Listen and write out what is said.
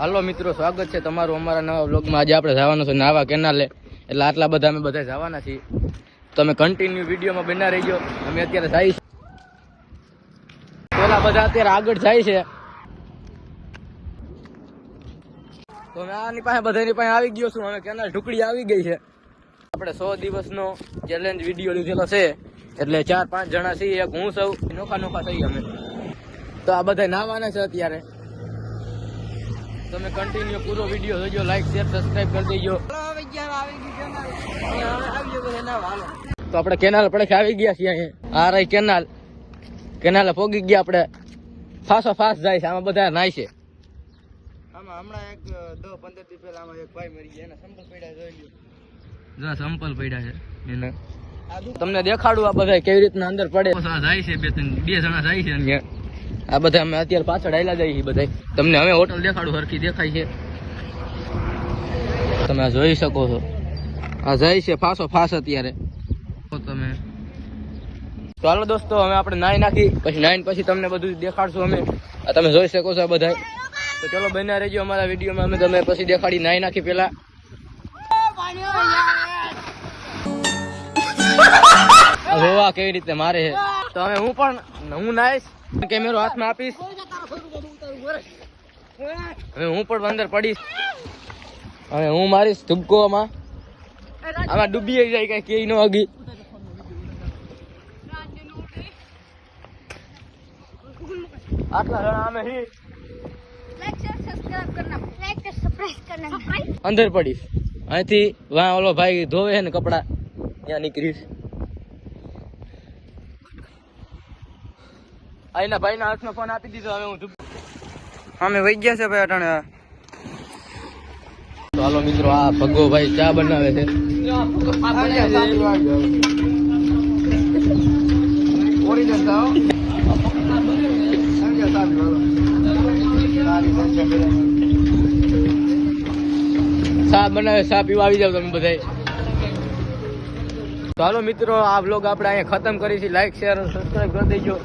હાલો મિત્રો, સ્વાગત છે તમારું અમારા નવા વ્લોગમાં। આજે આપણે જવાનું છે નાવા કેનાલે, એટલે આટલા બધા અમે બધા જવાના છીએ। તમે કન્ટિન્યુ વિડીયોમાં બના રહીજો। અમે અત્યારે જાય પેલા બધા અત્યારે આગળ જાય છે, તો મેં આની પાસે બધાની પાસે આવી ગયો છું। અમે કેનાલ ઢુકડી આવી ગઈ છે। આપણે 100 દિવસનો ચેલેન્જ વિડીયો લીધેલો છે, એટલે 4-5 જણા છીએ, એક હું સૌ નોખા થઈ અમે। તો આ બધા નાવાના છે અત્યારે। તમે કન્ટિન્યુ પૂરો વિડીયો જોજો, લાઈક શેર સબસ્ક્રાઇબ કરી દેજો। તો આપણે કેનાલ પડે આવી ગયા છીએ। અહીંયા આ રહી કેનાલ પોગી ગયા આપણે। ફાસ્ટ જાય છે, આમાં બધા નાય છે। આમાં હમણાં એક 10-15 દી પહેલા આમાં એક ભાઈ મરી ગયા, એના સંપલ પડ્યા જોઈ લ્યો। સંપલ પડ્યા છે એને તમને દેખાડું આ બધા કેવી રીતના અંદર પડે જાય છે। બે જણા જાય છે અહીંયા। આ બધા અમે અત્યારે પાછળ આયલા જઈએ છીએ બધા। તમને હવે હોટલ દેખાડું, હરખી દેખાય છે, તમે જોઈ શકો છો। આ જાય છે ફાસ અત્યારે તમે। તો હાલો દોસ્તો, હવે આપણે નાઈ નાખી, પછી નાઈને પછી તમને બધું દેખાડશું અમે। આ તમે જોઈ શકો છો બધા। તો ચલો બન્યા રહેજો અમારા વિડીયોમાં, અમે તમે પછી દેખાડી નાઈ નાખી પેલા। જોવા કેવી રીતે મારે છે। તો હવે હું નાઈશ, કેમેરો હાથમાં આપીશ, હવે હું પણ અંદર પડીશ, હવે હું મારીશ ધુબકો આમાં ડૂબી જાય કઈ કે નો આગી। આટલા જણા અમે અંદર પડીશ, અહીંથી વાં ઓલો ભાઈ ધોવે છે ને કપડા, ત્યાં નીકળીશ। આઈના ભાઈના હાથમાં ફોન આપી દીધો, હવે હું અમે વહી ગયા છે ભાઈ અટાણે। તો હાલો મિત્રો, આ ભગવો ભાઈ ચા બનાવે છે। ચા બનાવે, ચા પીવા આવી જાવ તમે બધા। તો હાલો મિત્રો, આ વ્લોગ આપણે અહીંયા ખતમ કરી છે। લાઈક શેર સબસ્ક્રાઈબ કરી દેજો।